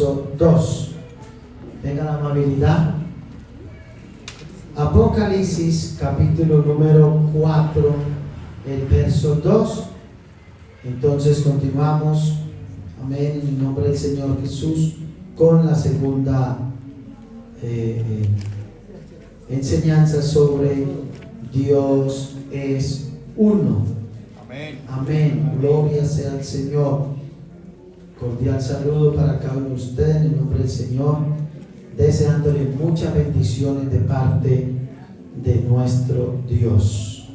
verso 2. Tenga la amabilidad. Apocalipsis capítulo número 4, el verso 2. Entonces continuamos, amén, en el nombre del Señor Jesús, con la segunda enseñanza sobre Dios es uno. Amén. Amén. Gloria sea al Señor. Cordial saludo para cada uno de ustedes en el nombre del Señor, deseándole muchas bendiciones de parte de nuestro Dios.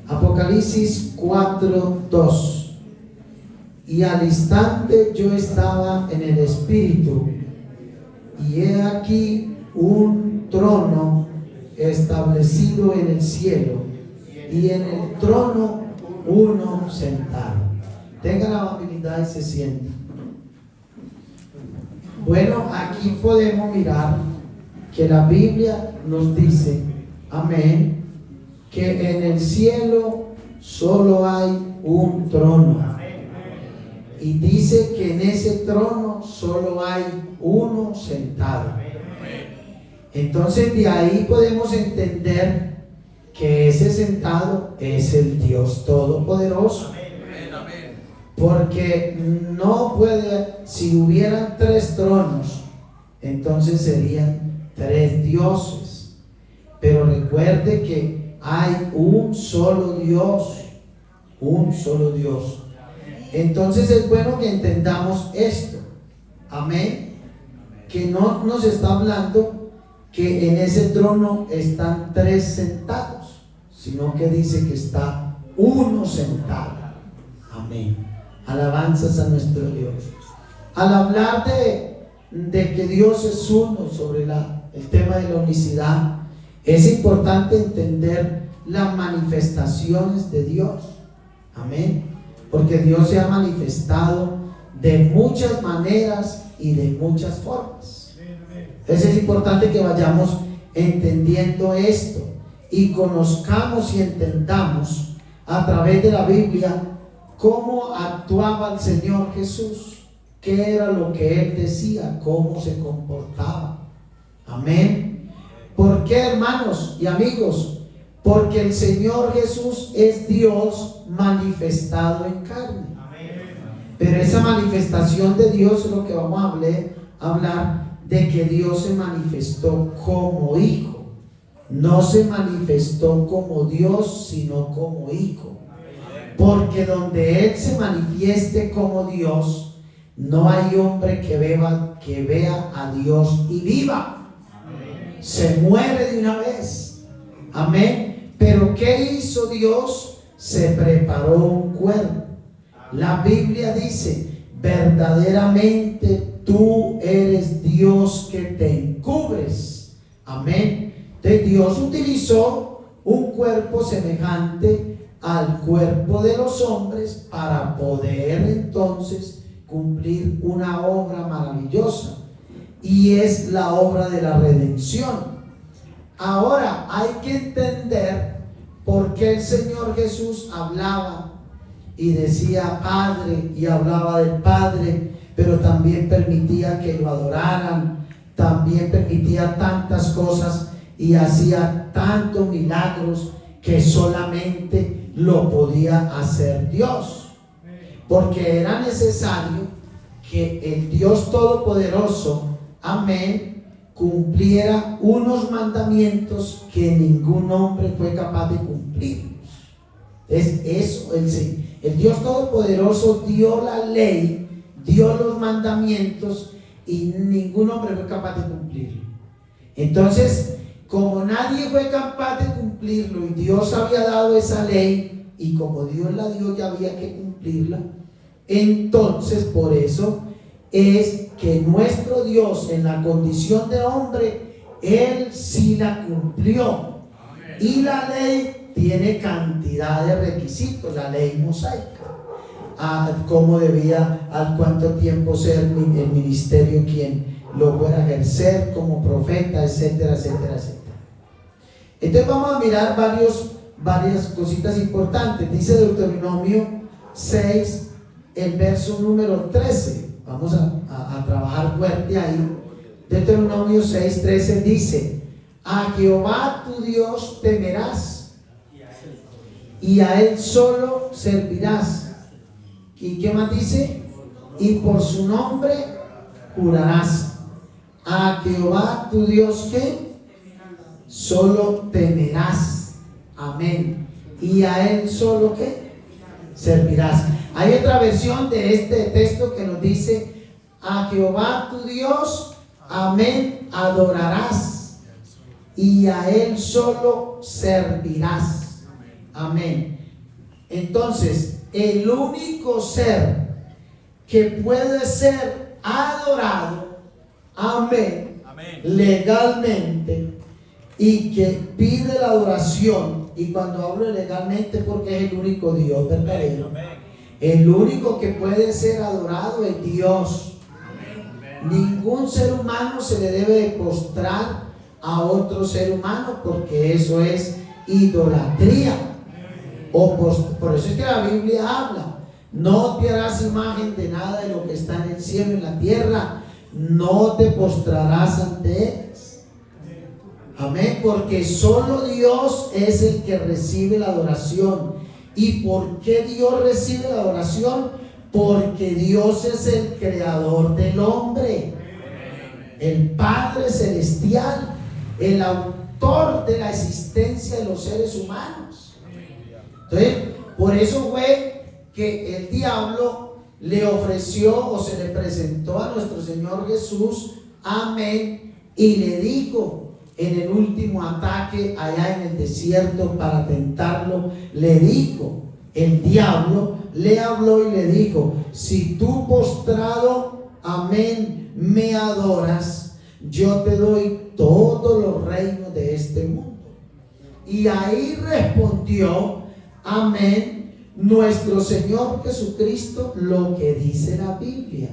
Apocalipsis 4:2. Y al instante yo estaba en el Espíritu, y he aquí un trono establecido en el cielo, y en el trono uno sentado. Tenga la amabilidad y se sienta. Bueno, aquí podemos mirar que la Biblia nos dice, amén, que en el cielo solo hay un trono. Y dice que en ese trono solo hay uno sentado. Entonces de ahí podemos entender que ese sentado es el Dios Todopoderoso. Porque no puede, si hubieran 3 tronos, entonces serían 3 dioses. Pero recuerde que hay un solo Dios, un solo Dios. Entonces es bueno que entendamos esto, amén, que no nos está hablando que en ese trono están 3 sentados, sino que dice que está uno sentado, amén. Alabanzas a nuestro Dios. Al hablar de que Dios es uno sobre el tema de la unicidad, es importante entender las manifestaciones de Dios, amén, porque Dios se ha manifestado de muchas maneras y de muchas formas. Entonces es importante que vayamos entendiendo esto y conozcamos y entendamos a través de la Biblia cómo actuaba el Señor Jesús, qué era lo que Él decía, cómo se comportaba. Amén. ¿Por qué, hermanos y amigos? Porque el Señor Jesús es Dios manifestado en carne. Pero esa manifestación de Dios es lo que vamos a hablar de que Dios se manifestó como hijo. No se manifestó como Dios, sino como hijo. Porque donde Él se manifieste como Dios, no hay hombre que vea a Dios y viva. Se muere de una vez. Amén. Pero ¿qué hizo Dios? Se preparó un cuerpo. La Biblia dice, verdaderamente tú eres Dios que te encubres. Amén. Entonces Dios utilizó un cuerpo semejante al cuerpo de los hombres para poder entonces cumplir una obra maravillosa, y es la obra de la redención. Ahora hay que entender por qué el Señor Jesús hablaba y decía Padre, y hablaba del Padre, pero también permitía que lo adoraran, también permitía tantas cosas y hacía tantos milagros que solamente lo podía hacer Dios, porque era necesario que el Dios Todopoderoso, amén, cumpliera unos mandamientos que ningún hombre fue capaz de cumplir. Es eso, el Dios Todopoderoso dio la ley, dio los mandamientos, y ningún hombre fue capaz de cumplirlo. Entonces, como nadie fue capaz de cumplirlo y Dios había dado esa ley, y como Dios la dio ya había que cumplirla, entonces por eso es que nuestro Dios, en la condición de hombre, Él sí la cumplió. Y la ley tiene cantidad de requisitos, la ley mosaica, cómo debía, al cuánto tiempo ser el ministerio quien lo pueda ejercer como profeta, etcétera, etcétera, etcétera. Entonces vamos a mirar varias cositas importantes. Dice Deuteronomio 6, el verso número 13. Vamos a trabajar fuerte ahí. Deuteronomio 6:13 dice: a Jehová tu Dios temerás y a Él solo servirás. ¿Y qué más dice? Y por su nombre jurarás. A Jehová tu Dios, ¿qué? Solo temerás. Amén. Y a Él solo, ¿qué? Servirás. Hay otra versión de este texto que nos dice: a Jehová tu Dios, amén, adorarás y a Él solo servirás. Amén. Entonces, el único ser que puede ser adorado, amén, legalmente, y que pide la adoración, y cuando hablo legalmente porque es el único Dios verdadero, el único que puede ser adorado es Dios. Ningún ser humano se le debe postrar a otro ser humano, porque eso es idolatría. Por eso es que la Biblia habla: no te harás imagen de nada de lo que está en el cielo y en la tierra, no te postrarás ante ellas. Amén, porque solo Dios es el que recibe la adoración. ¿Y por qué Dios recibe la adoración? Porque Dios es el creador del hombre, el Padre celestial, el autor de la existencia de los seres humanos. Entonces, por eso fue que el diablo le ofreció o se le presentó a nuestro Señor Jesús, amén, y le dijo en el último ataque allá en el desierto para tentarlo, le dijo, el diablo le habló y le dijo: si tú postrado, amén, me adoras, yo te doy todos los reinos de este mundo. Y ahí respondió, amén, nuestro Señor Jesucristo, lo que dice la Biblia.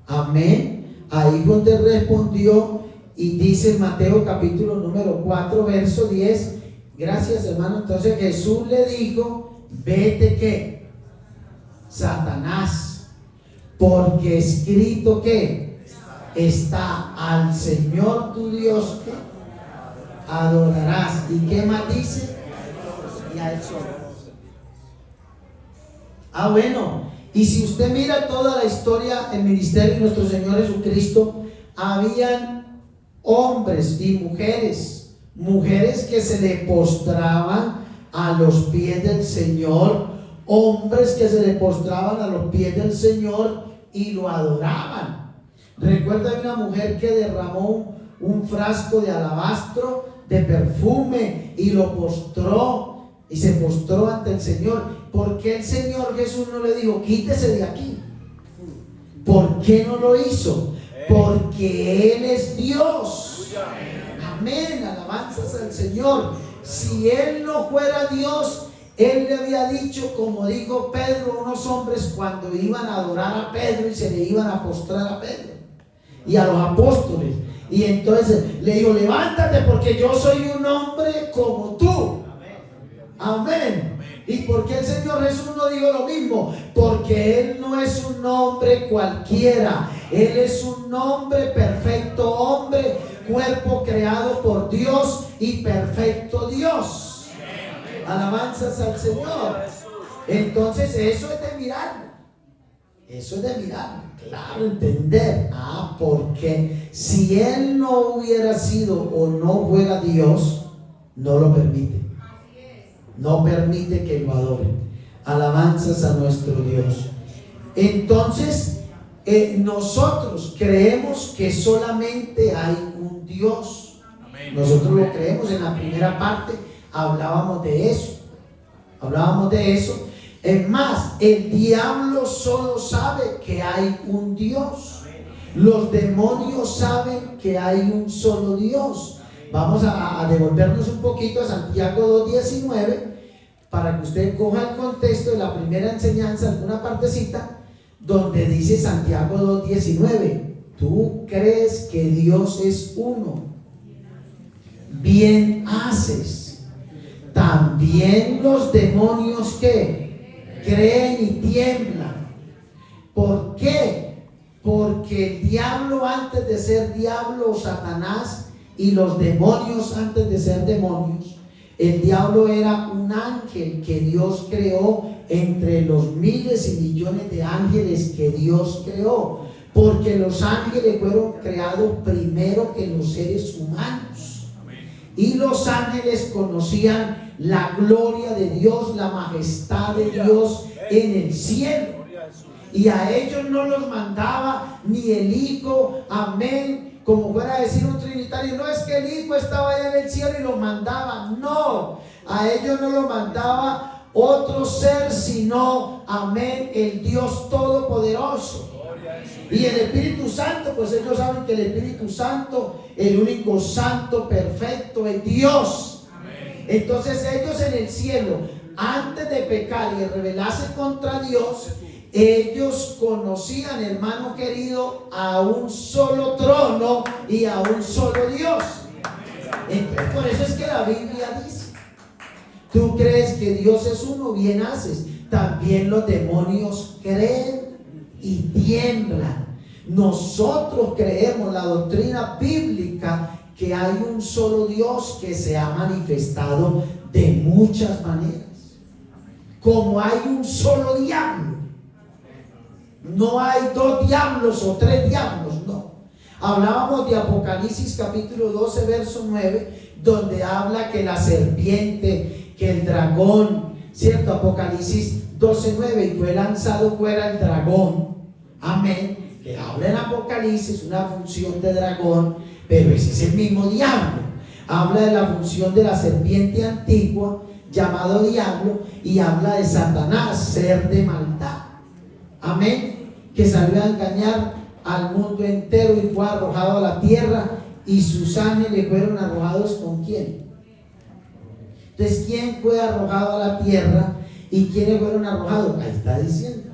Amén. Ahí donde respondió, y dice en Mateo capítulo número 4 verso 10. Gracias, hermano. Entonces Jesús le dijo: vete, ¿qué? Satanás, porque escrito, ¿qué? Está: al Señor tu Dios, ¿qué? Adorarás. ¿Y qué más dice? Y a Él solo. Bueno, y si usted mira toda la historia, el ministerio de nuestro Señor Jesucristo, habían hombres y mujeres que se le postraban a los pies del Señor, hombres que se le postraban a los pies del Señor y lo adoraban. Recuerda una mujer que derramó un frasco de alabastro de perfume y lo postró, y se postró ante el Señor. ¿Por qué el Señor Jesús no le dijo: quítese de aquí? ¿Por qué no lo hizo? Porque Él es Dios. Amén, alabanzas al Señor. Si Él no fuera Dios, Él le había dicho, como dijo Pedro, unos hombres cuando iban a adorar a Pedro y se le iban a postrar a Pedro y a los apóstoles, y entonces le dijo: levántate, porque yo soy un hombre como tú. Amén. ¿Y por qué el Señor Jesús no dijo lo mismo? Porque Él no es un hombre cualquiera. Él es un hombre perfecto, hombre, cuerpo creado por Dios y perfecto Dios. Alabanzas al Señor. Entonces eso es de mirar. Eso es de mirar. Claro, entender. Porque si Él no hubiera sido o no fuera Dios, no lo permite. No permite que lo adoren. Alabanzas a nuestro Dios. Entonces, nosotros creemos que solamente hay un Dios. Nosotros lo creemos. En la primera parte hablábamos de eso. Es más, el diablo solo sabe que hay un Dios. Los demonios saben que hay un solo Dios. Vamos a devolvernos un poquito a Santiago 2:19 para que usted coja el contexto de la primera enseñanza, alguna partecita donde dice Santiago 2:19: tú crees que Dios es uno, bien haces. También los demonios que creen y tiemblan. ¿Por qué? Porque el diablo antes de ser diablo, Satanás, y los demonios antes de ser demonios, el diablo era un ángel que Dios creó entre los miles y millones de ángeles que Dios creó. Porque los ángeles fueron creados primero que los seres humanos. Y los ángeles conocían la gloria de Dios, la majestad de Dios en el cielo. Y a ellos no los mandaba ni el Hijo, amén, como fuera a decir un trinitario. No es que el Hijo estaba allá en el cielo y lo mandaba. No, a ellos no lo mandaba otro ser, sino, amén, el Dios Todopoderoso. Y el Espíritu Santo, pues ellos saben que el Espíritu Santo, el único santo perfecto, es Dios. Amén. Entonces ellos en el cielo, antes de pecar y rebelarse contra Dios, ellos conocían, hermano querido, a un solo trono y a un solo Dios. Entonces, por eso es que la Biblia dice: tú crees que Dios es uno, bien haces. También los demonios creen y tiemblan. Nosotros creemos la doctrina bíblica que hay un solo Dios que se ha manifestado de muchas maneras. Como hay un solo diablo, no hay dos diablos o tres diablos, no. Hablábamos de Apocalipsis capítulo 12 verso 9, donde habla que la serpiente, que el dragón, ¿cierto? Apocalipsis 12:9, y fue lanzado fuera el dragón, amén, que habla en Apocalipsis una función de dragón, pero ese es el mismo diablo. Habla de la función de la serpiente antigua, llamado diablo, y habla de Satanás, ser de maldad, amén, que salió a engañar al mundo entero y fue arrojado a la tierra, y sus ángeles fueron arrojados ¿con quién? Entonces, ¿quién fue arrojado a la tierra y quiénes fueron arrojados? Ahí está diciendo,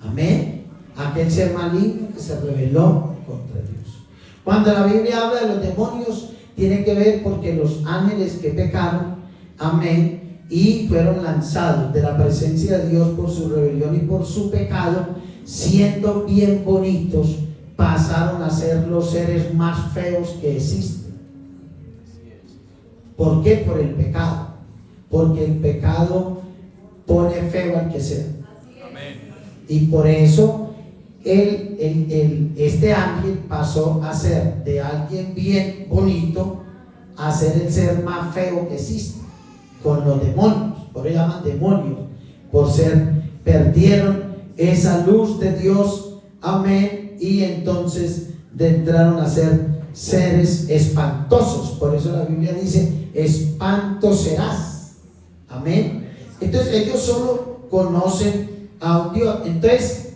amén, aquel ser maligno que se rebeló contra Dios. Cuando la Biblia habla de los demonios, tiene que ver porque los ángeles que pecaron, amén, y fueron lanzados de la presencia de Dios por su rebelión y por su pecado, siendo bien bonitos, pasaron a ser los seres más feos que existen. ¿Por qué? Por el pecado. Porque el pecado pone feo al que sea. Y por eso este ángel pasó a ser de alguien bien bonito a ser el ser más feo que existe, con los demonios. Por eso llaman demonios, por ser, perdieron esa luz de Dios, amén, y entonces entraron a ser seres espantosos. Por eso la Biblia dice: espanto serás, amén. Entonces ellos solo conocen a un Dios. Entonces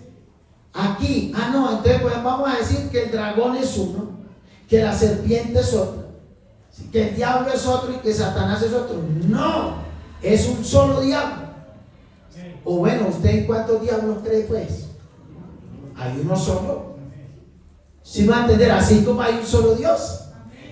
aquí, entonces pues vamos a decir que el dragón es uno, que la serpiente es otra, que el diablo es otro y que Satanás es otro. No, es un solo diablo. O bueno, ¿usted en cuántos diablos cree pues? Hay uno solo. ¿Sí va a entender? Así como hay un solo Dios,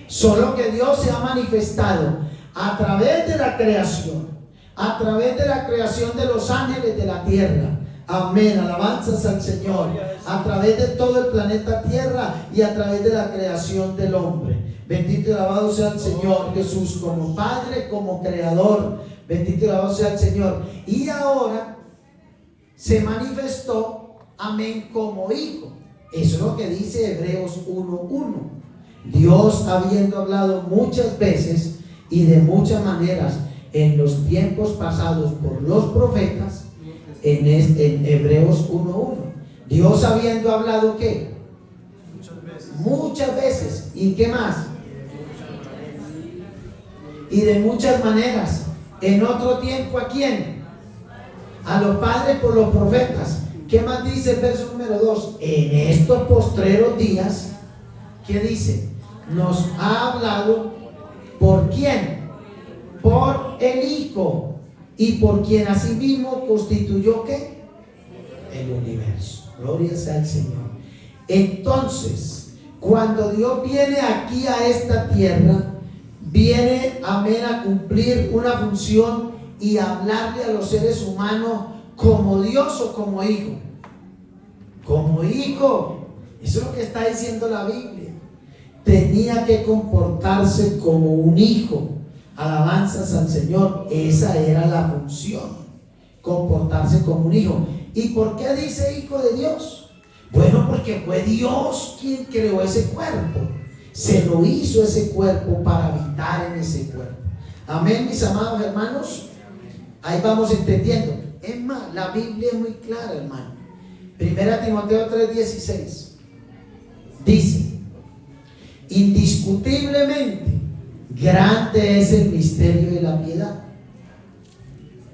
solo que Dios se ha manifestado a través de la creación, a través de la creación de los ángeles de la tierra. Amén, alabanzas al Señor, a través de todo el planeta Tierra y a través de la creación del hombre. Bendito y alabado sea el Señor Jesús como Padre, como Creador. Bendito y alabado sea el Señor. Y ahora se manifestó, amén, como Hijo. Eso es lo que dice Hebreos 1:1. Dios, habiendo hablado muchas veces y de muchas maneras en los tiempos pasados por los profetas, en Hebreos 1:1. Dios habiendo hablado ¿qué? Muchas veces. ¿Y qué más? Y de muchas maneras. En otro tiempo, ¿a quién? A los padres por los profetas. ¿Qué más dice el verso número 2? En estos postreros días, ¿qué dice? Nos ha hablado ¿por quién? Por el Hijo. Y por quien asimismo constituyó ¿qué? El universo. Gloria sea al Señor. Entonces, cuando Dios viene aquí a esta tierra, viene, amén, a cumplir una función y a hablarle a los seres humanos como Dios o como Hijo. como hijo. Eso es lo que está diciendo la Biblia. Tenía que comportarse como un hijo. Alabanzas al Señor. Esa era la función, comportarse como un hijo. ¿Y por qué dice hijo de Dios? Bueno, porque fue Dios quien creó ese cuerpo. Se lo hizo ese cuerpo para habitar en ese cuerpo. Amén, mis amados hermanos. Ahí vamos entendiendo. Es más, la Biblia es muy clara, hermano. 1 Timoteo 3:16 dice: indiscutiblemente grande es el misterio de la piedad.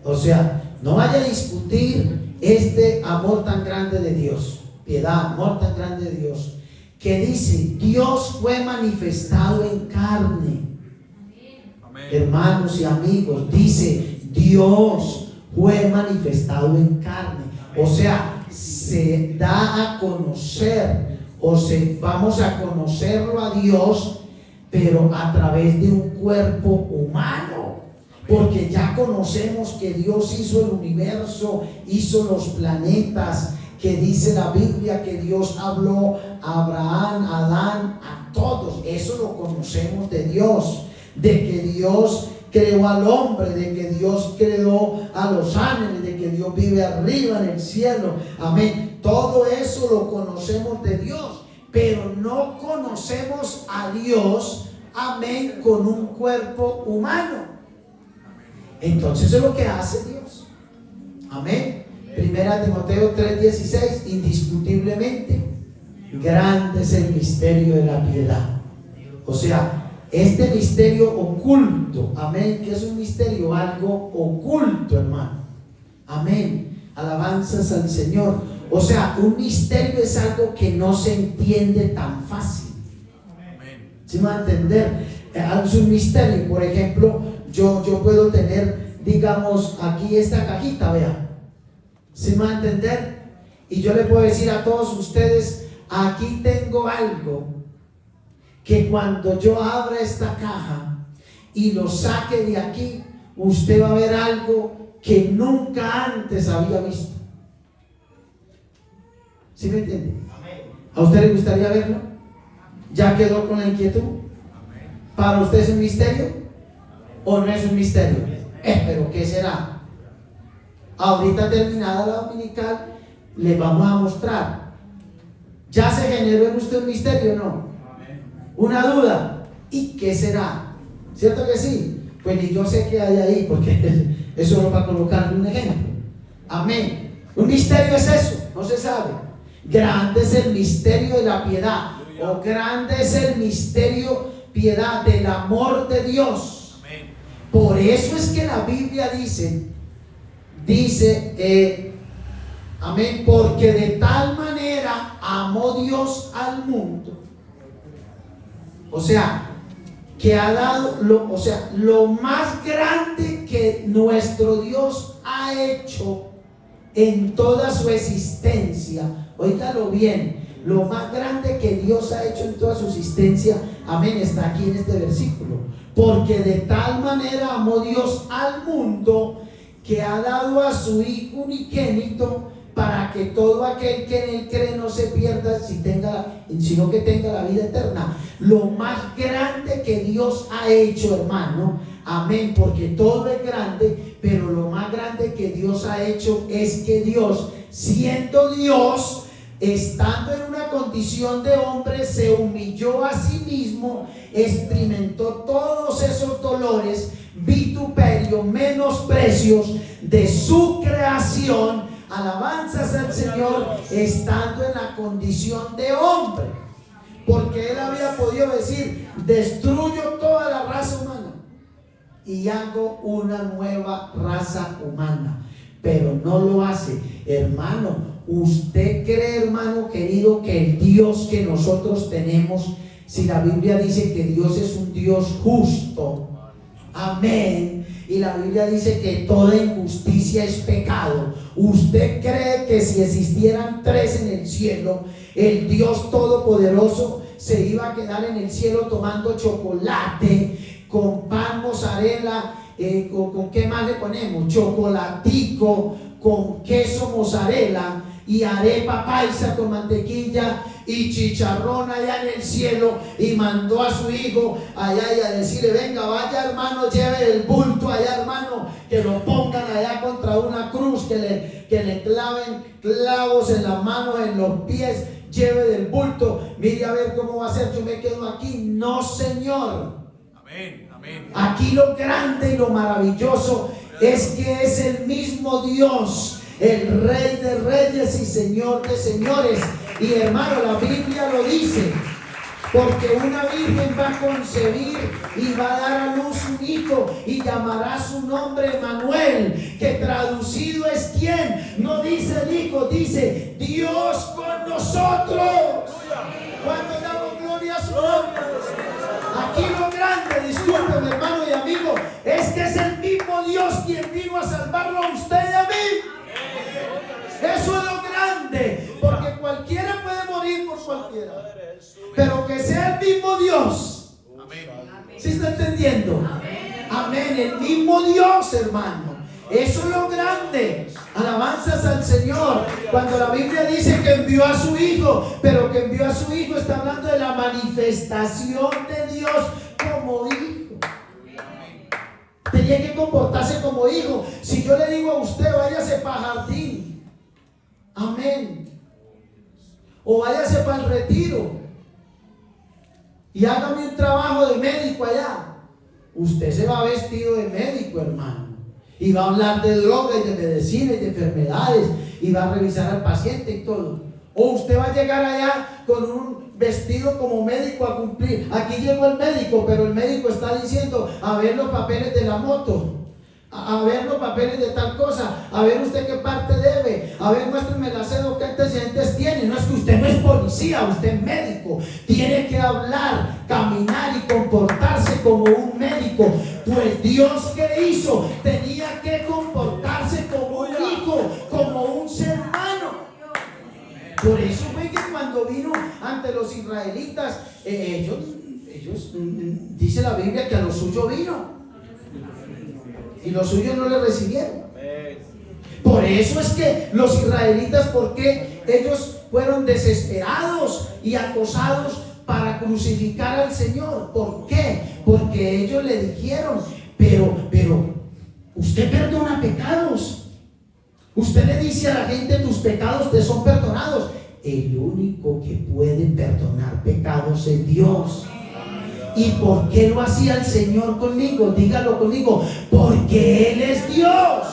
O sea, no vaya a discutir este amor tan grande de Dios, piedad, amor tan grande de Dios, que dice: Dios fue manifestado en carne. Amén. Hermanos y amigos, dice: Dios fue manifestado en carne. O sea, se da a conocer, vamos a conocerlo a Dios, pero a través de un cuerpo humano. Porque ya conocemos que Dios hizo el universo, hizo los planetas, que dice la Biblia que Dios habló a Abraham, a Adán, a todos. Eso lo conocemos de Dios, de que Dios creó al hombre, de que Dios creó a los ángeles, de que Dios vive arriba en el cielo. Amén. Todo eso lo conocemos de Dios, pero no conocemos a Dios, amén, con un cuerpo humano. Entonces es lo que hace Dios. Amén. 1 Timoteo 3:16: indiscutiblemente grande es el misterio de la piedad. O sea, este misterio oculto, amén, que es un misterio, algo oculto, hermano. Amén. Alabanzas al Señor. O sea, un misterio es algo que no se entiende tan fácil. ¿Sí me va a entender? Es un misterio. Por ejemplo, yo puedo tener, digamos, aquí esta cajita, vean. ¿Sí me va a entender? Y yo le puedo decir a todos ustedes: aquí tengo algo que cuando yo abra esta caja y lo saque de aquí, usted va a ver algo que nunca antes había visto. ¿Sí me entiende? ¿A usted le gustaría verlo? ¿Ya quedó con la inquietud? ¿Para usted es un misterio? ¿O no es un misterio? ¿Pero qué será? Ahorita terminada la dominical, le vamos a mostrar. ¿Ya se generó en usted un misterio o no? Una duda. ¿Y qué será? ¿Cierto que sí? Pues ni yo sé qué hay ahí, porque eso solo para colocarle un ejemplo. Amén. Un misterio es eso, no se sabe. Grande es el misterio de la piedad, o grande es el misterio, piedad, del amor de Dios. Amén. Por eso es que la Biblia dice, amén, porque de tal manera amó Dios al mundo. O sea, que ha dado lo más grande que nuestro Dios ha hecho en toda su existencia. Óigalo bien, lo más grande que Dios ha hecho en toda su existencia, amén, está aquí en este versículo. Porque de tal manera amó Dios al mundo, que ha dado a su Hijo unigénito, para que todo aquel que en él cree no se pierda, sino que tenga la vida eterna. Lo más grande que Dios ha hecho, hermano, amén, porque todo es grande, pero lo más grande que Dios ha hecho es que Dios, siendo Dios, estando en una condición de hombre, se humilló a sí mismo, experimentó todos esos dolores, vituperios, menosprecios de su creación. Alabanzas al Señor, estando en la condición de hombre, porque él había podido decir: destruyo toda la raza humana y hago una nueva raza humana, pero no lo hace. Hermano, ¿usted cree, hermano querido, que el Dios que nosotros tenemos, si la Biblia dice que Dios es un Dios justo, amén, y la Biblia dice que toda injusticia es pecado, ¿usted cree que si existieran tres en el cielo, el Dios Todopoderoso se iba a quedar en el cielo tomando chocolate con pan mozzarella, con qué más le ponemos, chocolatico con queso mozzarella, y arepa paisa con mantequilla y chicharrón allá en el cielo, y mandó a su hijo allá y a decirle: venga, vaya hermano, lleve el bulto allá hermano, que lo pongan allá contra una cruz, que le claven clavos en las manos, en los pies, lleve del bulto, mire a ver cómo va a ser, yo me quedo aquí. No, señor. Amén, amén. Aquí lo grande y lo maravilloso es que es el mismo Dios, el Rey de reyes y Señor de señores. Y hermano, la Biblia lo dice, porque una virgen va a concebir y va a dar a luz un hijo y llamará su nombre Emmanuel, que traducido es ¿quién? No dice el hijo, dice Dios con nosotros. ¿Cuánto damos gloria a su nombre? Aquí lo grande, discúlpeme hermano y amigo, es que es el mismo Dios quien vino a salvarlo a usted y a mí. Eso es lo grande, porque cualquiera puede morir por cualquiera, pero que sea el mismo Dios. ¿Sí está entendiendo? Amén, el mismo Dios, hermano. Eso es lo grande. Alabanzas al Señor. Cuando la Biblia dice que envió a su hijo, pero que envió a su hijo, está hablando de la manifestación de Dios como hijo. Tenía que comportarse como hijo. Si yo le digo a usted: váyase para jardín, amén, o váyase para el retiro y hágame un trabajo de médico allá, usted se va vestido de médico, hermano, y va a hablar de droga y de medicina y de enfermedades, y va a revisar al paciente y todo. O usted va a llegar allá con un vestido como médico a cumplir. Aquí llegó el médico, pero el médico está diciendo: a ver los papeles de la moto, a ver los papeles de tal cosa, a ver usted qué parte debe, a ver muéstrame la cédula, qué antecedentes tiene. No es que usted no es policía, usted es médico, tiene que hablar, caminar y comportarse como un médico. Pues Dios, ¿qué hizo? Tenía que comportarse como un hijo, como un ser humano. Por eso fue que cuando vino ante los israelitas, ellos dice la Biblia que a lo suyo vino y los suyos no le recibieron. Por eso es que los israelitas, porque ellos fueron desesperados y acosados para crucificar al Señor. ¿Por qué? Porque ellos le dijeron: pero usted perdona pecados. Usted le dice a la gente: tus pecados te son perdonados. El único que puede perdonar pecados es Dios. ¿Y por qué lo hacía el Señor conmigo? Dígalo conmigo: porque Él es Dios.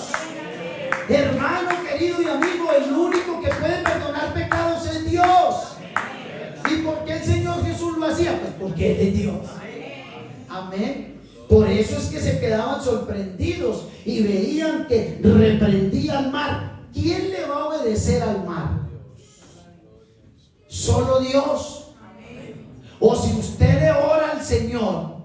Hermano querido y amigo, el único que puede perdonar pecados es Dios. ¿Y por qué el Señor Jesús lo hacía? Pues porque Él es Dios. Amén. Por eso es que se quedaban sorprendidos y veían que reprendía al mar. ¿Quién le va a obedecer al mar? Solo Dios. O si usted le ora al Señor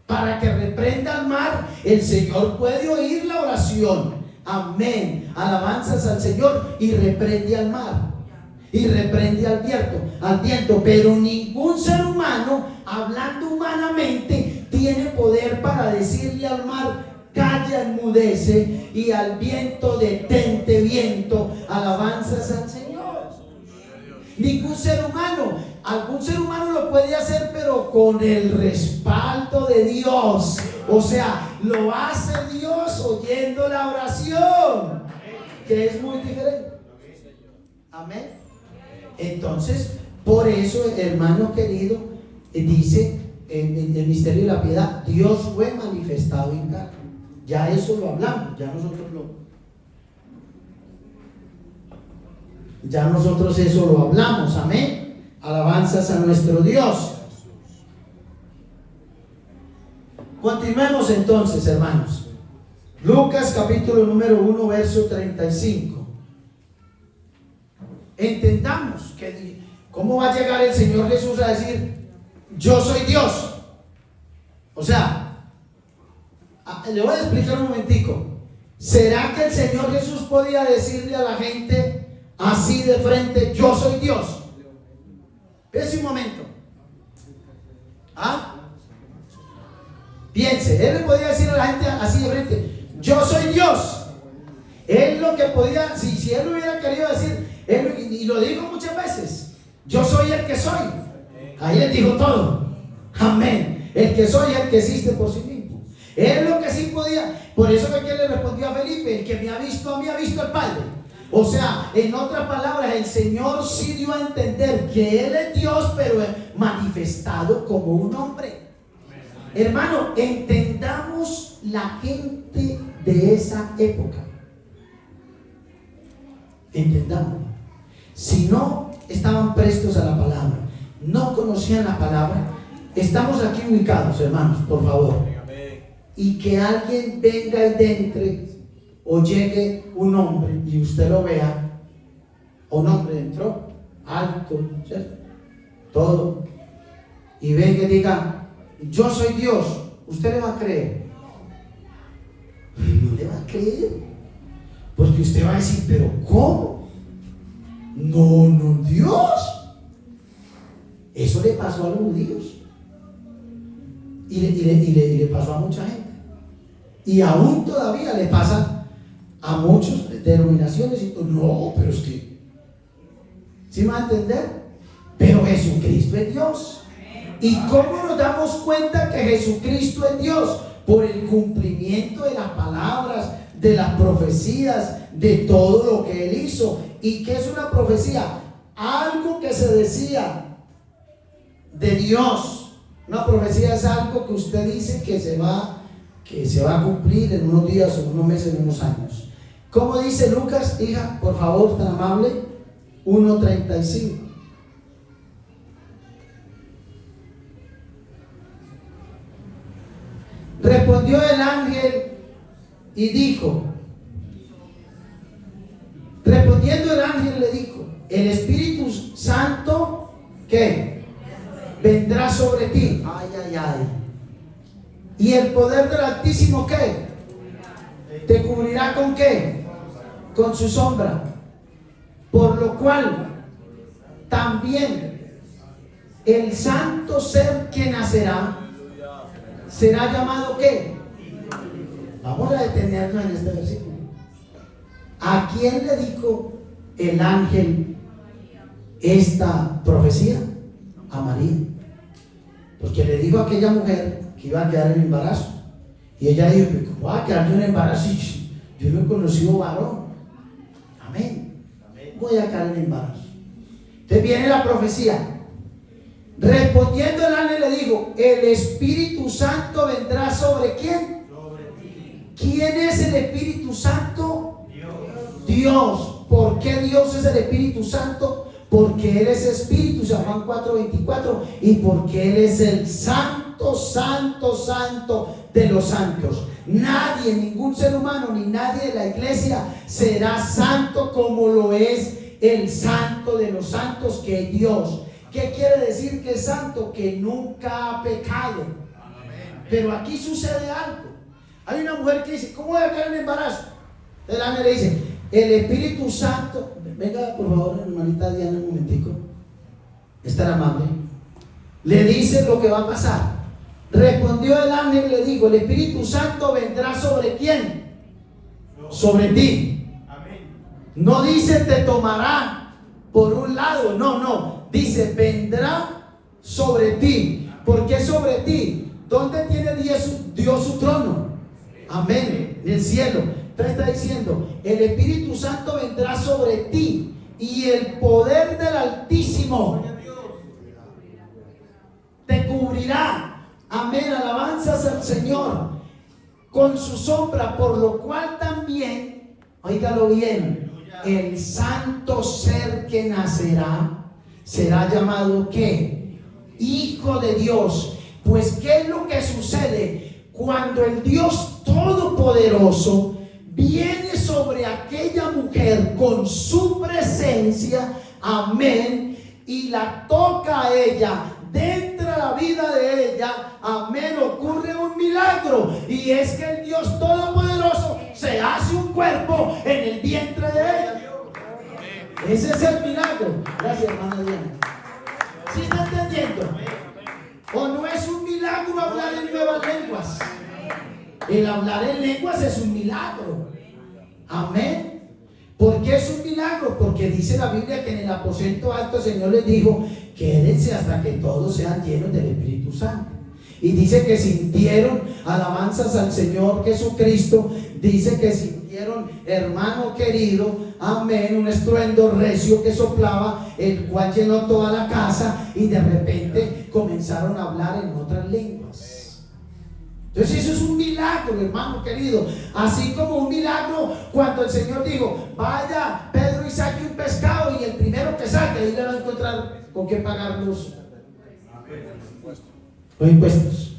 para que reprenda al mar, el Señor puede oír la oración. Amén. Alabanzas al Señor. Y reprende al mar, y reprende al viento. Pero ningún ser humano, hablando humanamente, tiene poder para decirle al mar: calla, enmudece, y al viento: detente, viento. Alabanzas al Señor. Ningún ser humano. Algún ser humano lo puede hacer, pero con el respaldo de Dios. O sea, lo hace Dios oyendo la oración, que es muy diferente. Amén. Entonces, por eso, hermano querido, dice en el misterio de la piedad: Dios fue manifestado en carne. Ya eso lo hablamos, ya nosotros eso lo hablamos. Amén. Alabanzas a nuestro Dios. Continuemos entonces, hermanos. Lucas capítulo número 1, verso 35. Entendamos que ¿cómo va a llegar el Señor Jesús a decir: yo soy Dios? O sea, le voy a explicar un momentico. ¿Será que el Señor Jesús podía decirle a la gente así de frente: yo soy Dios? Piense un momento. Piense, él le podía decir a la gente así de frente: yo soy Dios. Él lo que podía, si él hubiera querido decir: Y lo digo muchas veces, yo soy el que soy. Ahí les dijo todo. Amén. El que soy, el que existe por sí mismo. Es lo que sí podía. Por eso es que le respondió a Felipe: el que me ha visto a mí ha visto al Padre. O sea, en otras palabras, el Señor sí dio a entender que Él es Dios, pero manifestado como un hombre. Hermano, entendamos la gente de esa época. Entendamos. Si no estaban prestos a la palabra, no conocían la palabra. Estamos aquí ubicados, hermanos, por favor. Y que alguien venga y entre, o llegue un hombre y usted lo vea. Un hombre entró, alto, ¿cierto? Todo. Y venga y diga: yo soy Dios. ¿Usted le va a creer? No le va a creer. Porque usted va a decir: ¿pero cómo? No, Dios. Eso le pasó a los judíos. Y le pasó a mucha gente. Y aún todavía le pasa a muchas denominaciones. No, pero es que, ¿sí me va a entender? Pero Jesucristo es Dios. ¿Y cómo nos damos cuenta que Jesucristo es Dios? Por el cumplimiento de las palabras, de las profecías, de todo lo que Él hizo. ¿Y qué es una profecía? Algo que se decía de Dios. Una profecía es algo que usted dice que se va a cumplir en unos días, en unos meses, en unos años. ¿Cómo dice Lucas, hija, por favor, tan amable? 1:35. Respondió el ángel y dijo, respondiendo el ángel le dijo: el Espíritu Santo, ¿qué? Vendrá sobre ti. Ay. Y el poder del Altísimo, ¿qué? Te cubrirá ¿con qué? Con su sombra. Por lo cual también el santo ser que nacerá será llamado ¿qué? Vamos a detenernos en este versículo. ¿A quién le dijo el ángel esta profecía? A María. Porque le dijo a aquella mujer que iba a quedar en embarazo. Y ella dijo: ¿cómo va a quedar yo en embarazo? Yo no he conocido varón. Amén. Voy a quedar en embarazo. Entonces viene la profecía. Respondiendo el ángel le dijo: el Espíritu Santo vendrá sobre ¿quién? Sobre ti. ¿Quién es el Espíritu Santo? Dios. ¿Por qué Dios es el Espíritu Santo? Porque Él es Espíritu, San Juan 4:24, y porque Él es el Santo, Santo, Santo de los santos. Nadie, ningún ser humano, ni nadie de la iglesia será santo como lo es el Santo de los santos, que es Dios. ¿Qué quiere decir que es santo? Que nunca ha pecado. Pero aquí sucede algo. Hay una mujer que dice: ¿cómo voy a quedar en embarazo? El ángel le dice: el Espíritu Santo. Venga, por favor, hermanita Diana, un momentico. Es tan amable. Le dice lo que va a pasar. Respondió el ángel y le dijo: el Espíritu Santo vendrá sobre ¿quién? Sobre ti. No dice te tomará por un lado. No. Dice vendrá sobre ti. ¿Por qué sobre ti? ¿Dónde tiene Dios su trono? Amén. En el cielo. Entonces está diciendo: el Espíritu Santo vendrá sobre ti, y el poder del Altísimo te cubrirá. Amén. Alabanzas al Señor. Con su sombra, por lo cual también, óigalo bien, el santo ser que nacerá será llamado ¿qué? Hijo de Dios. Pues ¿qué es lo que sucede cuando el Dios Todopoderoso viene sobre aquella mujer con su presencia? Amén. Y la toca a ella, dentro de la vida de ella. Amén. Ocurre un milagro, y es que el Dios Todopoderoso se hace un cuerpo en el vientre de ella. Ese es el milagro. Gracias, hermana Diana. ¿Sí está entendiendo? ¿O no es un milagro hablar en nuevas lenguas? El hablar en lenguas es un milagro. Amén. ¿Por qué es un milagro? milagro, porque dice la Biblia que en el aposento alto el Señor les dijo: quédense hasta que todos sean llenos del Espíritu Santo. Y dice que sintieron alabanzas al Señor Jesucristo. Dice que sintieron, hermano querido, amén, un estruendo recio que soplaba, el cual llenó toda la casa, y de repente comenzaron a hablar en otras lenguas. Entonces eso es un milagro, hermano querido. Así como un milagro cuando el Señor dijo: vaya Pedro y saque un pescado, y el primero que saque, ahí le va a encontrar con qué pagar los impuestos.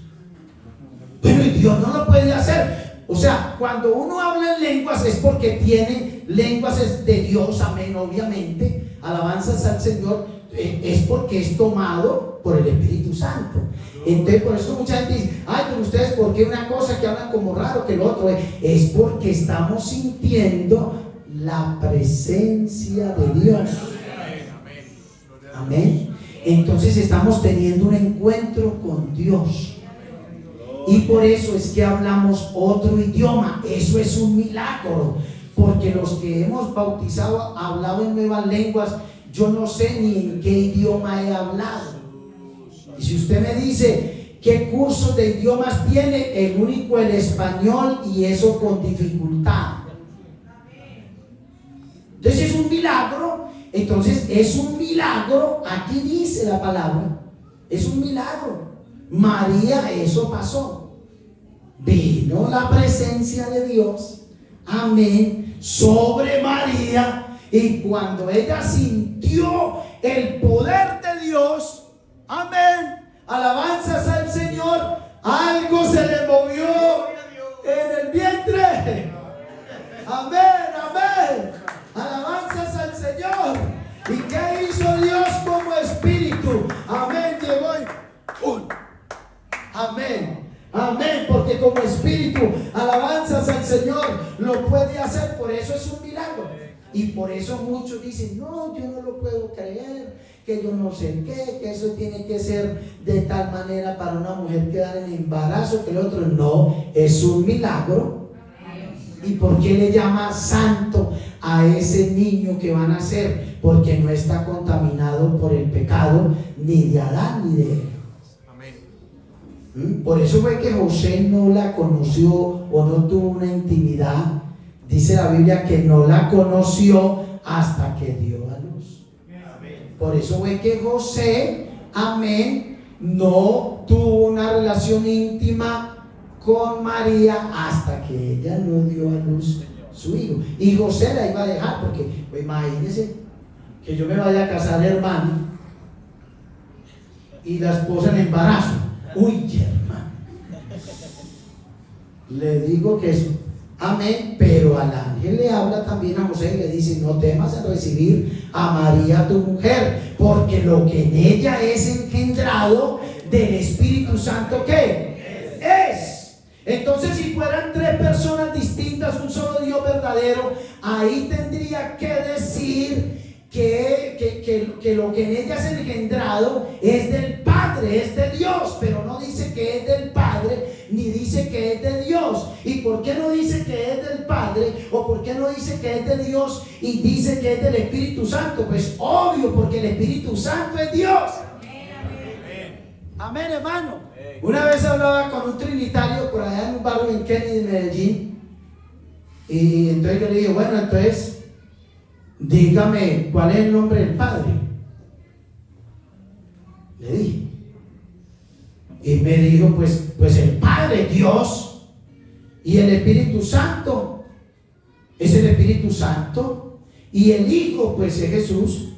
Pero Dios no lo puede hacer. O sea, cuando uno habla en lenguas es porque tiene lenguas de Dios, amén, obviamente. Alabanzas al Señor, es porque es tomado por el Espíritu Santo. Entonces, por eso mucha gente dice: ay, pero ustedes, ¿por qué una cosa que hablan como raro que lo otro? Es porque estamos sintiendo la presencia de Dios. Amén. Entonces estamos teniendo un encuentro con Dios. Y por eso es que hablamos otro idioma. Eso es un milagro. Porque los que hemos bautizado, hablado en nuevas lenguas, yo no sé ni en qué idioma he hablado. Y si usted me dice qué cursos de idiomas tiene, el único el español, y eso con dificultad. Entonces es un milagro. Entonces es un milagro. Aquí dice la palabra, es un milagro. María, eso pasó. Vino la presencia de Dios, amén, sobre María. Y cuando ella sintió el poder de Dios, amén, alabanzas al Señor, algo se le movió en el vientre. Amén, amén. Alabanzas al Señor. ¿Y qué hizo Dios como espíritu? Amén, llegó y amén, amén, porque como espíritu, alabanzas al Señor, lo puede hacer. Por eso es un milagro. Y por eso muchos dicen: no, yo no lo puedo creer, que yo no sé qué, que eso tiene que ser de tal manera para una mujer quedar en embarazo, que el otro. No, es un milagro. ¿Y por qué le llama santo a ese niño que va a nacer? Porque no está contaminado por el pecado ni de Adán ni de Eva. Por eso fue que José no la conoció, o no tuvo una intimidad. Dice la Biblia que no la conoció hasta que dio a luz. Por eso fue que José, amén, no tuvo una relación íntima con María hasta que ella no dio a luz su hijo. Y José la iba a dejar, porque pues, imagínense que yo me vaya a casar, hermano, y la esposa en embarazo. Uy, hermano, le digo que eso, amén. Pero al ángel le habla también a José y le dice: no temas en recibir a María tu mujer, porque lo que en ella es engendrado del Espíritu Santo, ¿qué? Es. Entonces, si fueran tres personas distintas, un solo Dios verdadero, ahí tendría que decir que lo que en ella es engendrado es del Padre, es de Dios. Pero no dice que es del Padre, ni dice que es de Dios. ¿Y por qué no dice que es del Padre? ¿O por qué no dice que es de Dios y dice que es del Espíritu Santo? Pues obvio, porque el Espíritu Santo es Dios. Amén, hermano. Una vez hablaba con un trinitario por allá en un barrio en Kennedy, de Medellín, y entonces yo le dije: bueno, entonces dígame cuál es el nombre del Padre. Le dije, y me dijo: pues el Padre, Dios, y el Espíritu Santo es el Espíritu Santo, y el Hijo pues es Jesús.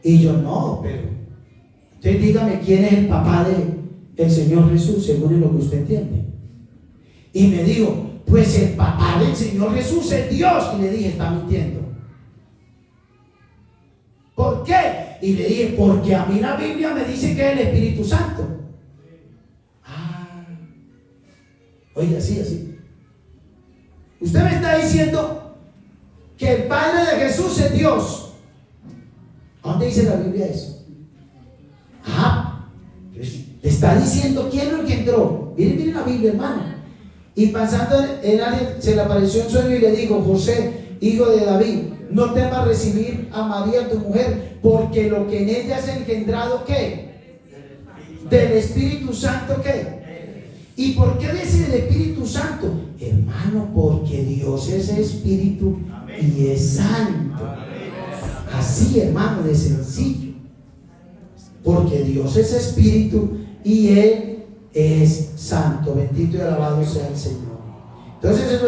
Y yo: no, pero entonces dígame quién es el papá del Señor Jesús, según lo que usted entiende. Y me dijo: pues el papá del Señor Jesús es Dios. Y le dije: está mintiendo. ¿Por qué? Y le dije: porque a mí la Biblia me dice que es el Espíritu Santo. Oiga, así. Usted me está diciendo que el Padre de Jesús es Dios. ¿Dónde dice la Biblia eso? Le está diciendo quién lo engendró. Miren la Biblia, hermano. Y pasando en alguien, se le apareció en sueño y le dijo: José, hijo de David, no temas recibir a María tu mujer, porque lo que en ella es engendrado, ¿qué? Del Espíritu Santo, ¿qué? ¿Y por qué dice el Espíritu Santo? Hermano, porque Dios es Espíritu y es santo. Así, hermano, de sencillo. Porque Dios es Espíritu y Él es santo. Bendito y alabado sea el Señor. Entonces eso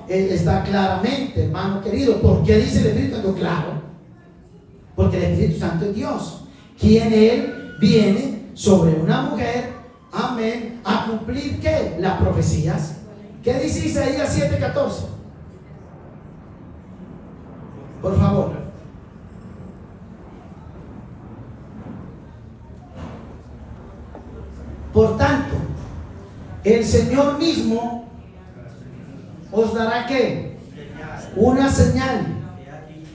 está claramente, hermano querido. ¿Por qué dice el Espíritu Santo? Claro, porque el Espíritu Santo es Dios, quien Él viene sobre una mujer, amén, a cumplir ¿qué? Las profecías. ¿Qué dice Isaías 7:14? Por favor. Por tanto, el Señor mismo os dará ¿qué? Una señal.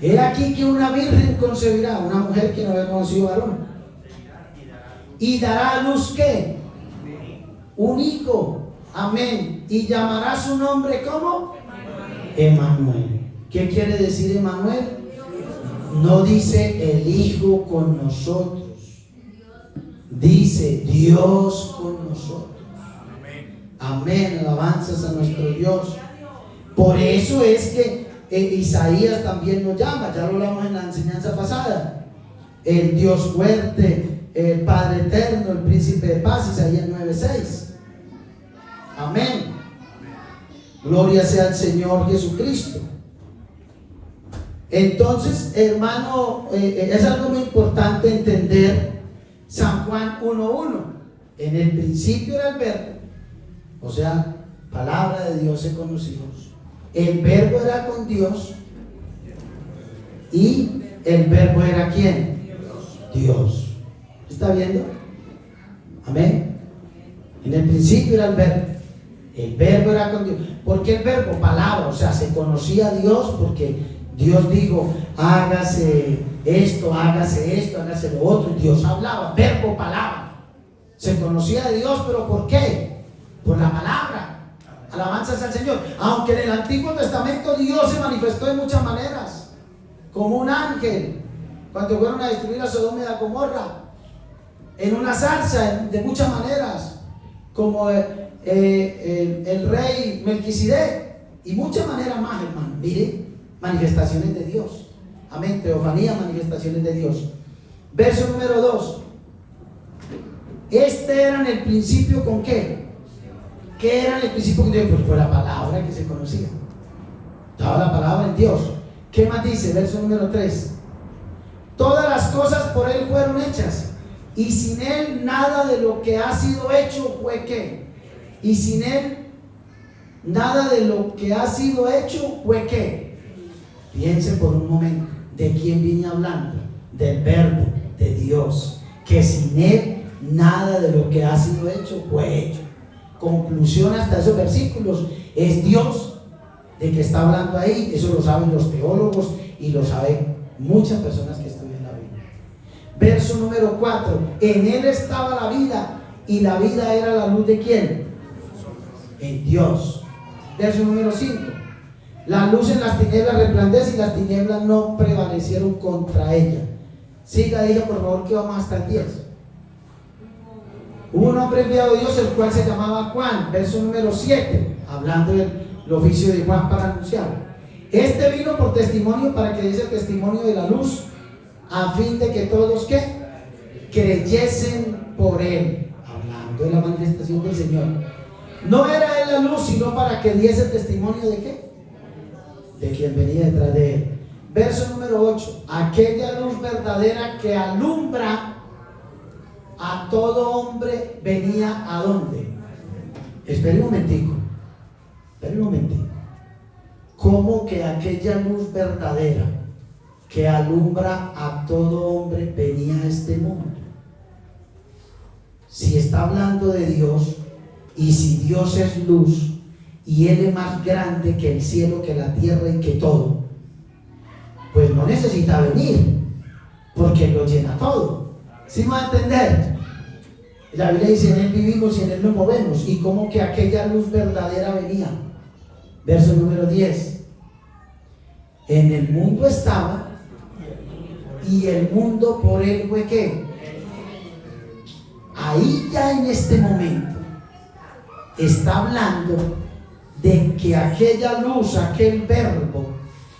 He aquí que una virgen concebirá, una mujer que no había conocido varón, y dará a luz ¿qué? Un hijo. Amén. Y llamará su nombre ¿cómo? Emmanuel. ¿Qué quiere decir Emmanuel? No dice el Hijo con nosotros, dice Dios con nosotros. Amén. Alabanzas a nuestro Dios. Por eso es que Isaías también nos llama, ya lo hablamos en la enseñanza pasada, el Dios fuerte, el Padre eterno, el príncipe de paz, Isaías 9:6. Amén. Gloria sea al Señor Jesucristo. Entonces, hermano, es algo muy importante entender San Juan 1:1. En el principio era el verbo, o sea, palabra de Dios se conocimos. El verbo era con Dios y el verbo era ¿quién? Dios. ¿Está viendo? Amén. En el principio era el verbo. El verbo era con Dios. ¿Por qué el verbo? Palabra. O sea, se conocía a Dios porque Dios dijo, hágase esto, hágase lo otro. Y Dios hablaba. Verbo, palabra. Se conocía a Dios, pero ¿por qué? Por la palabra. Alabanzas al Señor. Aunque en el Antiguo Testamento Dios se manifestó de muchas maneras, como un ángel cuando fueron a destruir a Sodoma y a Gomorra, en una zarza, de muchas maneras, como el rey Melquisedec, y muchas maneras más, hermano. Mire, manifestaciones de Dios. Amén. Teofanía, manifestaciones de Dios. Verso número 2. Este era en el principio ¿con qué? ¿Qué era en el principio con Dios? Pues fue la palabra que se conocía. Estaba la palabra en Dios. ¿Qué más dice? Verso número 3. Todas las cosas por Él fueron hechas, y sin Él nada de lo que ha sido hecho fue ¿qué? Y sin Él nada de lo que ha sido hecho fue ¿qué? Piense por un momento, ¿de quién vine hablando? Del verbo de Dios, que sin Él nada de lo que ha sido hecho fue hecho. Conclusión hasta esos versículos, es Dios de que está hablando ahí. Eso lo saben los teólogos y lo saben muchas personas que estudian la Biblia. Verso número 4. En Él estaba la vida, y la vida era la luz de ¿quién? En Dios. Verso número 5. La luz en las tinieblas resplandece, y las tinieblas no prevalecieron contra ella. Siga, diga por favor que vamos hasta el 10. Hubo un hombre enviado de Dios, el cual se llamaba Juan. Verso número 7, hablando del oficio de Juan para anunciar. Este vino por testimonio, para que diese el testimonio de la luz, a fin de que todos ¿qué? Creyesen por Él. Hablando de la manifestación del Señor. No era Él la luz, sino para que diese testimonio ¿de qué? De quien venía detrás de Él. Verso número 8. Aquella luz verdadera que alumbra a todo hombre venía ¿a dónde? Espere un momentico. ¿Cómo que aquella luz verdadera que alumbra a todo hombre venía a este mundo? Si está hablando de Dios, y si Dios es luz, y Él es más grande que el cielo, que la tierra y que todo, pues no necesita venir, porque lo llena todo. ¿Sí me va a entender? La Biblia dice, en Él vivimos y en Él nos movemos. Y como que aquella luz verdadera venía. Verso número 10. En el mundo estaba, y el mundo por él fue ¿qué? Ahí ya en este momento está hablando de que aquella luz, aquel verbo,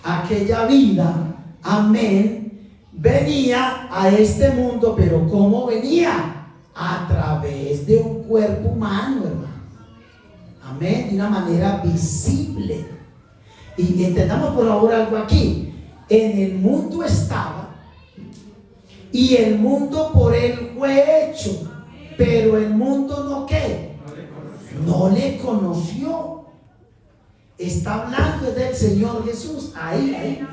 aquella vida, amén, venía a este mundo. Pero ¿cómo venía? A través de un cuerpo humano, hermano. Amén, de una manera visible. Y entendamos por favor algo aquí. En el mundo estaba, y el mundo por él fue hecho, pero el mundo no ¿qué? No le conoció. Está hablando del Señor Jesús. Ahí.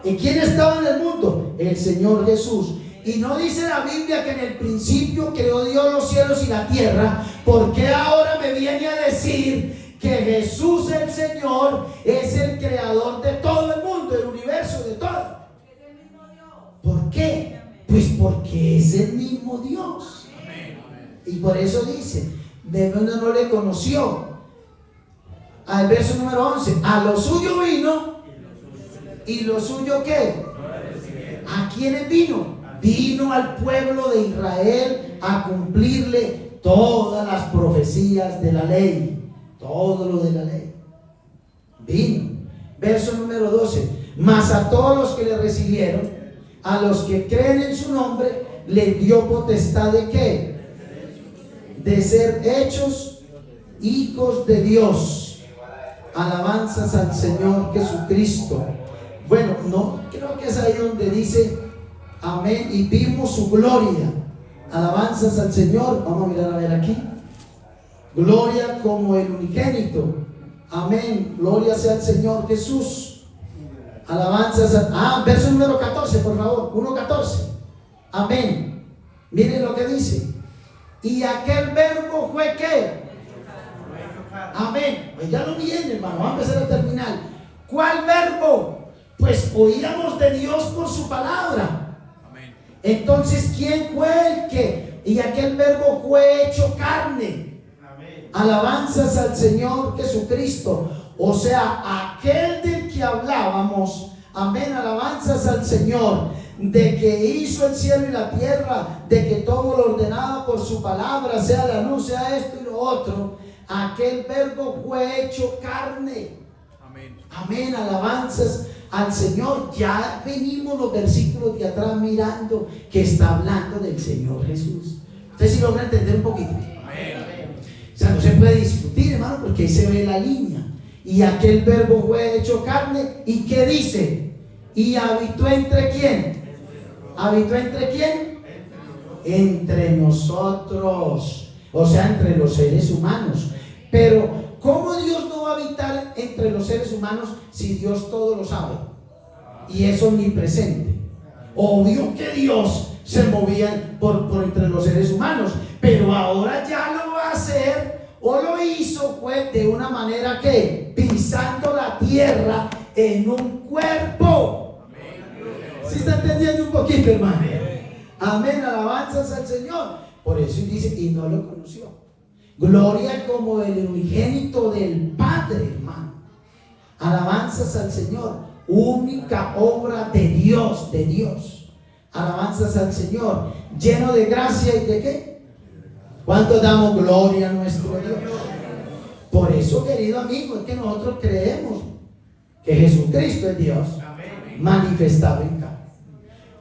¿Y quién estaba en el mundo? El Señor Jesús. Y no dice la Biblia que en el principio creó Dios los cielos y la tierra. ¿Por qué ahora me viene a decir que Jesús el Señor es el creador de todo el mundo, del universo, de todo? ¿Por qué? Pues porque es el mismo Dios. Y por eso dice, de donde no le conoció. Al verso número 11, a lo suyo vino, y lo suyo ¿qué? ¿A quiénes vino? Vino al pueblo de Israel a cumplirle todas las profecías de la ley, todo lo de la ley. Vino. Verso número 12, mas a todos los que le recibieron, a los que creen en su nombre, les dio potestad de ¿qué? De ser hechos hijos de Dios. Alabanzas al Señor Jesucristo. Bueno, no, creo que es ahí donde dice amén, y vimos su gloria. Alabanzas al Señor. Vamos a mirar a ver aquí. Gloria como el unigénito. Amén, gloria sea al Señor Jesús. Alabanzas verso número 14, por favor, 1:14. Amén. Miren lo que dice. Y aquel verbo fue ¿qué? Amén. Pues ya no viene, hermano. Vamos a empezar a terminar. ¿Cuál verbo? Pues oíamos de Dios por su palabra. Amén. Entonces, ¿quién fue el que? Y aquel verbo fue hecho carne. Amén. Alabanzas al Señor Jesucristo. O sea, aquel del que hablábamos. Amén. Alabanzas al Señor. De que hizo el cielo y la tierra. De que todo lo ordenaba por su palabra. Sea la luz, sea esto y lo otro. Aquel verbo fue hecho carne. Amén. Amén, alabanzas al Señor. Ya venimos los versículos de atrás mirando que está hablando del Señor Jesús. Ustedes sí logran entender un poquito. Amén. O sea, no se puede discutir, hermano, porque ahí se ve la línea. Y aquel verbo fue hecho carne. ¿Y qué dice? ¿Y habitó entre quién? ¿Habitó entre quién? Entre nosotros. O sea, entre los seres humanos. Pero, ¿cómo Dios no va a habitar entre los seres humanos si Dios todo lo sabe? Y es omnipresente. Obvio que Dios se movía por entre los seres humanos, pero ahora ya lo va a hacer, o lo hizo, pues, de una manera que pisando la tierra en un cuerpo. ¿Sí está entendiendo un poquito, hermano? Amén, alabanzas al Señor. Por eso dice, y no lo conoció. Gloria como el unigénito del Padre, hermano. Alabanzas al Señor. Única obra de Dios, de Dios. Alabanzas al Señor. Lleno de gracia y de ¿qué? ¿Cuánto damos gloria a nuestro Dios? Por eso, querido amigo, es que nosotros creemos que Jesucristo es Dios manifestado en carne.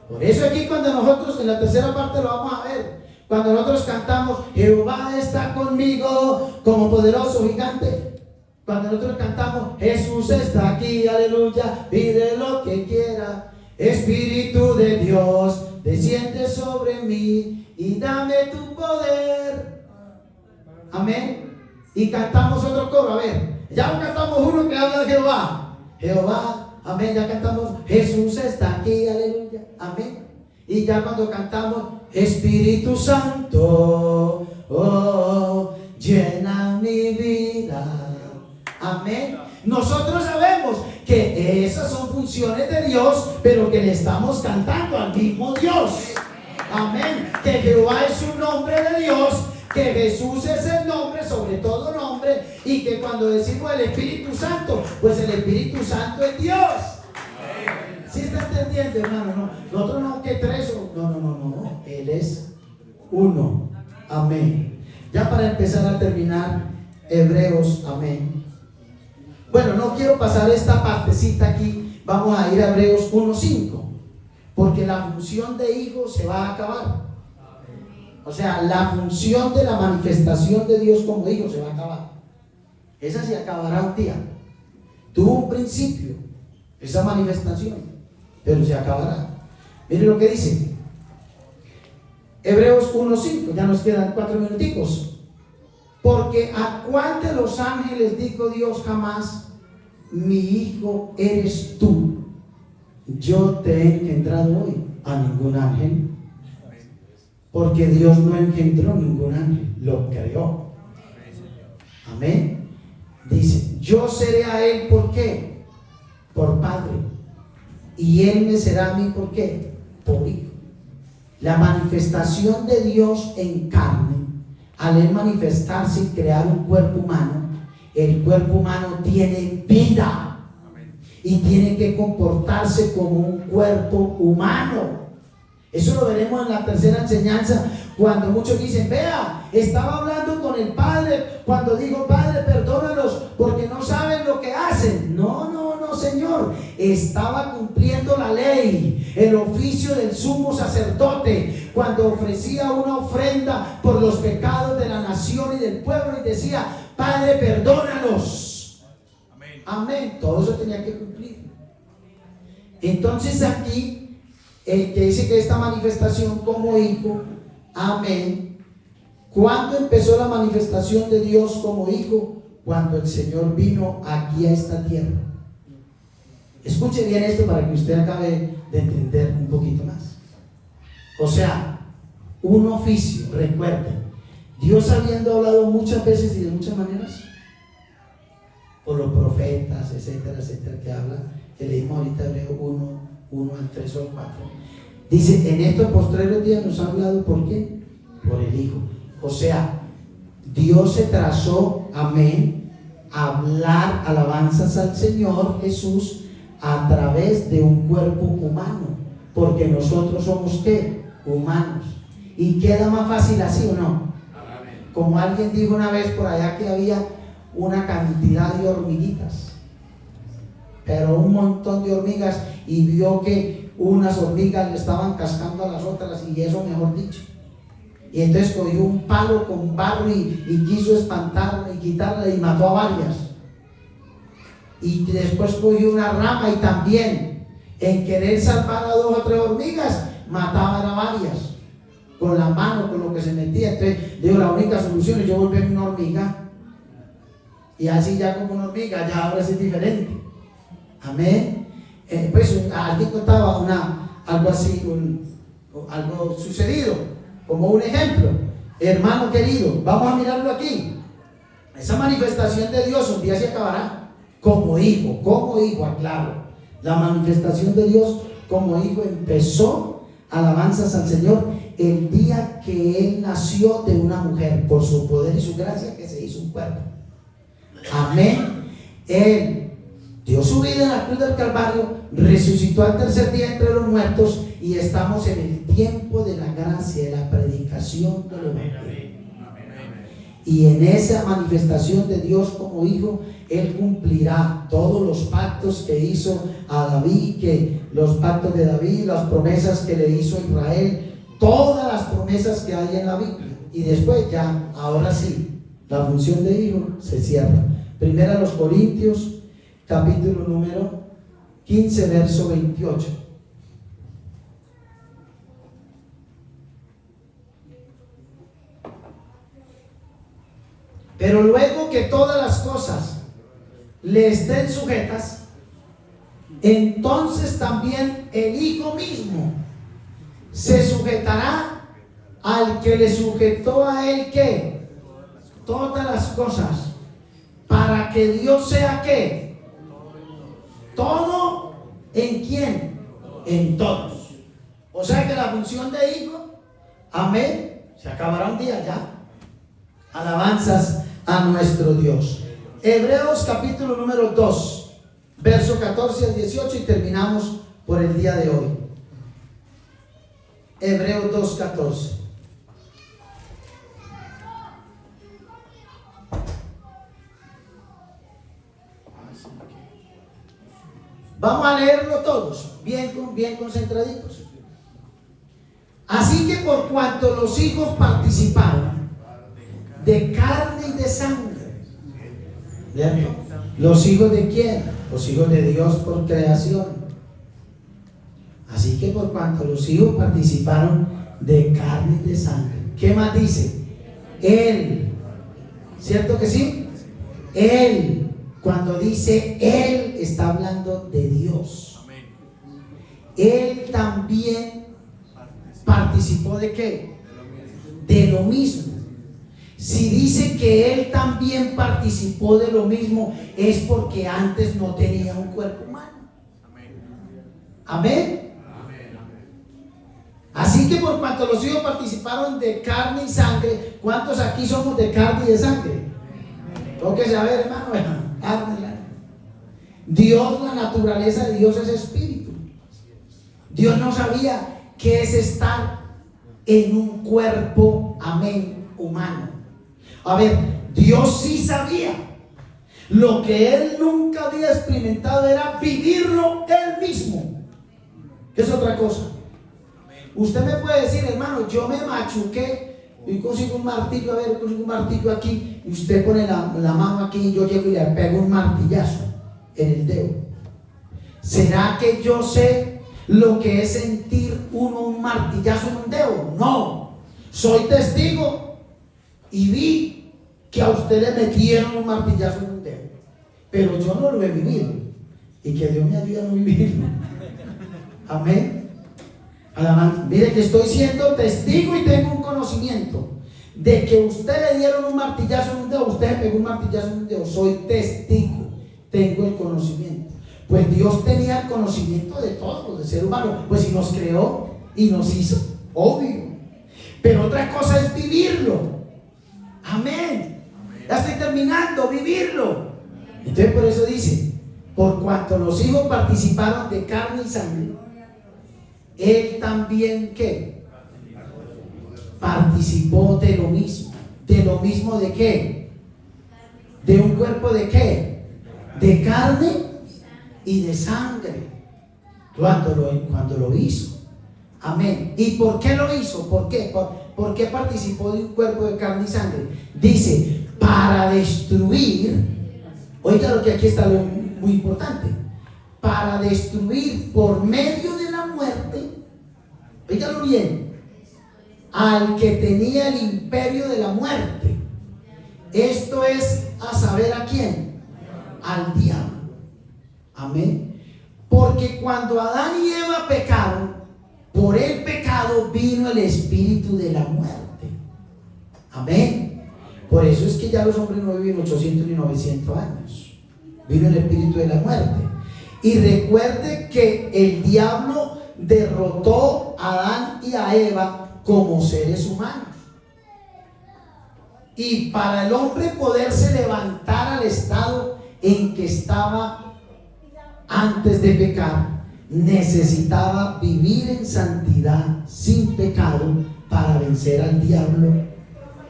Por eso aquí cuando nosotros en la tercera parte lo vamos a ver. Cuando nosotros cantamos, Jehová está conmigo como poderoso gigante. Cuando nosotros cantamos, Jesús está aquí, aleluya, pide lo que quiera. Espíritu de Dios, desciende sobre mí y dame tu poder. Amén. Y cantamos otro coro, a ver. Ya cantamos uno que habla de Jehová. Jehová, amén, ya cantamos, Jesús está aquí, aleluya, amén. Y ya cuando cantamos, Espíritu Santo, oh, llena mi vida. Amén. Nosotros sabemos que esas son funciones de Dios, pero que le estamos cantando al mismo Dios. Amén. Que Jehová es un nombre de Dios, que Jesús es el nombre sobre todo nombre, y que cuando decimos el Espíritu Santo, pues el Espíritu Santo es Dios. entendiendo, hermano? No, nosotros no que tres, no. Él es uno. Amén. Ya para empezar a terminar, Hebreos, amén. Bueno, no quiero pasar esta partecita aquí. Vamos a ir a Hebreos 1:5, porque la función de hijo se va a acabar. O sea, la función de la manifestación de Dios como hijo se va a acabar. Esa se acabará un día. Tuvo un principio esa manifestación, pero se acabará. Miren lo que dice Hebreos 1:5. Ya nos quedan 4 minuticos. Porque a cuál de los ángeles dijo Dios jamás: mi hijo eres tú, yo te he engendrado hoy? A ningún ángel, porque Dios no engendró ningún ángel, lo creó. Amén. Dice: yo seré a él, ¿por qué? Por padre, y él me será a mí, ¿por qué? Por hijo. La manifestación de Dios en carne, al él manifestarse y crear un cuerpo humano, el cuerpo humano tiene vida y tiene que comportarse como un cuerpo humano. Eso lo veremos en la tercera enseñanza, cuando muchos dicen: vea, estaba hablando con el Padre cuando dijo: Padre, perdónalos porque no saben lo que hacen. No, Señor, estaba cumpliendo la ley, el oficio del sumo sacerdote, cuando ofrecía una ofrenda por los pecados de la nación y del pueblo y decía: Padre, perdónalos. Amén. Todo eso tenía que cumplir. Entonces aquí el que dice que esta manifestación como hijo, amén. ¿Cuándo empezó la manifestación de Dios como hijo? Cuando el Señor vino aquí a esta tierra. Escuche bien esto para que usted acabe de entender un poquito más. O sea, un oficio, recuerden, Dios habiendo hablado muchas veces y de muchas maneras, por los profetas, etcétera, que habla, que leímos ahorita Hebreo 1 al 3 o al 4. Dice: en estos postreros días nos ha hablado, ¿por qué? Por el Hijo. O sea, Dios se trazó, amén, a hablar alabanzas al Señor Jesús a través de un cuerpo humano, porque nosotros somos ¿qué? Humanos. Y queda más fácil así, ¿o no? Como alguien dijo una vez por allá que había una cantidad de hormiguitas, pero un montón de hormigas, y vio que unas hormigas le estaban cascando a las otras, y eso mejor dicho. Y entonces cogió un palo con barro y quiso espantarla y quitarla, y mató a varias. Y después cogió una rama y también, en querer salvar a 2 o 3 hormigas, mataban a varias con la mano, con lo que se metía. Entonces digo, la única solución es yo volverme una hormiga, y así ya como una hormiga, ya ahora sí es diferente. Amén. Pues alguien contaba algo así, algo sucedido, como un ejemplo. Hermano querido, vamos a mirarlo aquí. Esa manifestación de Dios un día se acabará. Como hijo, aclaro. La manifestación de Dios como hijo empezó, alabanzas al Señor, el día que Él nació de una mujer, por su poder y su gracia, que se hizo un cuerpo. Amén. Él dio su vida en la cruz del Calvario, resucitó al tercer día entre los muertos, y estamos en el tiempo de la gracia, de la predicación del Evangelio. Y en esa manifestación de Dios como hijo, Él cumplirá todos los pactos que hizo a David, que los pactos de David, las promesas que le hizo a Israel, todas las promesas que hay en la Biblia. Y después ya, ahora sí, la función de hijo se cierra. Primera a los Corintios, capítulo número 15, verso 28. Pero luego que todas las cosas le estén sujetas, entonces también el Hijo mismo se sujetará al que le sujetó a él, ¿qué? Todas las cosas, para que Dios sea ¿qué? Todo en quién, en todos. O sea que la función de hijo, amén, se acabará un día ya. Alabanzas a nuestro Dios. Hebreos capítulo número 2, verso 14 al 18, y terminamos por el día de hoy. Hebreos 2:14. Vamos a leerlo todos, bien concentraditos. Así que por cuanto los hijos participaron de carne y de sangre, ¿cierto? ¿Los hijos de quién? Los hijos de Dios por creación. Así que por cuanto los hijos participaron de carne y de sangre, ¿qué más dice? Él, ¿cierto que sí? Él. Cuando dice Él, está hablando de Dios. Él también participó ¿de qué? De lo mismo. Si dice que Él también participó de lo mismo, es porque antes no tenía un cuerpo humano. Amén. Así que por cuanto los hijos participaron de carne y sangre, ¿cuántos aquí somos de carne y de sangre? Tengo que saber, hermano. Dios, la naturaleza de Dios es espíritu. Dios no sabía qué es estar en un cuerpo, amén, humano. A ver, Dios sí sabía. Lo que Él nunca había experimentado era vivirlo Él mismo, que es otra cosa. Usted me puede decir, hermano, yo me machuqué, yo consigo un martillo, a ver, consigo un martillo aquí, y usted pone la mano aquí y yo llego y le pego un martillazo en el dedo. ¿Será que yo sé lo que es sentir un martillazo en un dedo? No. Soy testigo y vi que a usted le metieron un martillazo en un dedo, pero yo no lo he vivido, y que Dios me ayude a no vivirlo. Amén. Alabanza. Mire que estoy siendo testigo y tengo un conocimiento de que usted le dieron un martillazo en un dedo, usted le pegó un martillazo en un dedo. Soy testigo, tengo el conocimiento. Pues Dios tenía el conocimiento de todos, del ser humano, pues si nos creó y nos hizo, obvio. Pero otra cosa es vivirlo. Amén. Ya estoy terminando, vivirlo. Entonces por eso dice, por cuanto los hijos participaron de carne y sangre, Él también, ¿qué? Participó de lo mismo. ¿De lo mismo de qué? ¿De un cuerpo de qué? De carne y de sangre. Cuando lo hizo. Amén. ¿Y por qué lo hizo? ¿Por qué? ¿Por qué participó de un cuerpo de carne y sangre? Dice, para destruir. Oiga lo que aquí está lo muy importante. Para destruir por medio de la muerte, oígalo bien, al que tenía el imperio de la muerte. Esto es a saber a quién, al diablo. Amén. Porque cuando Adán y Eva pecaron, por el pecado vino el espíritu de la muerte. Amén. Por eso es que ya los hombres no viven 800 ni 900 años. Vino el espíritu de la muerte. Y recuerde que el diablo derrotó a Adán y a Eva como seres humanos. Y para el hombre poderse levantar al estado en que estaba antes de pecar, necesitaba vivir en santidad, sin pecado, para vencer al diablo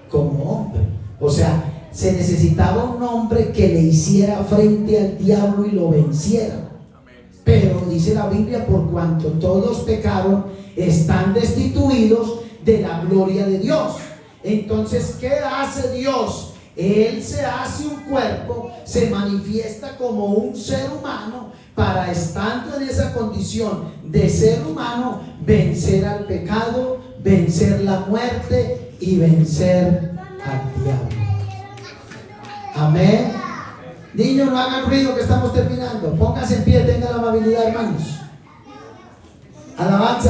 como hombre. O sea, se necesitaba un hombre que le hiciera frente al diablo y lo venciera. Pero dice la Biblia, por cuanto todos pecaron, están destituidos de la gloria de Dios. Entonces, ¿qué hace Dios? Él se hace un cuerpo, se manifiesta como un ser humano, para, estando en esa condición de ser humano, vencer al pecado, vencer la muerte y vencer al diablo. Amén. Niños, no hagan ruido que estamos terminando. Pónganse en pie, tengan la amabilidad, hermanos. Alabanza.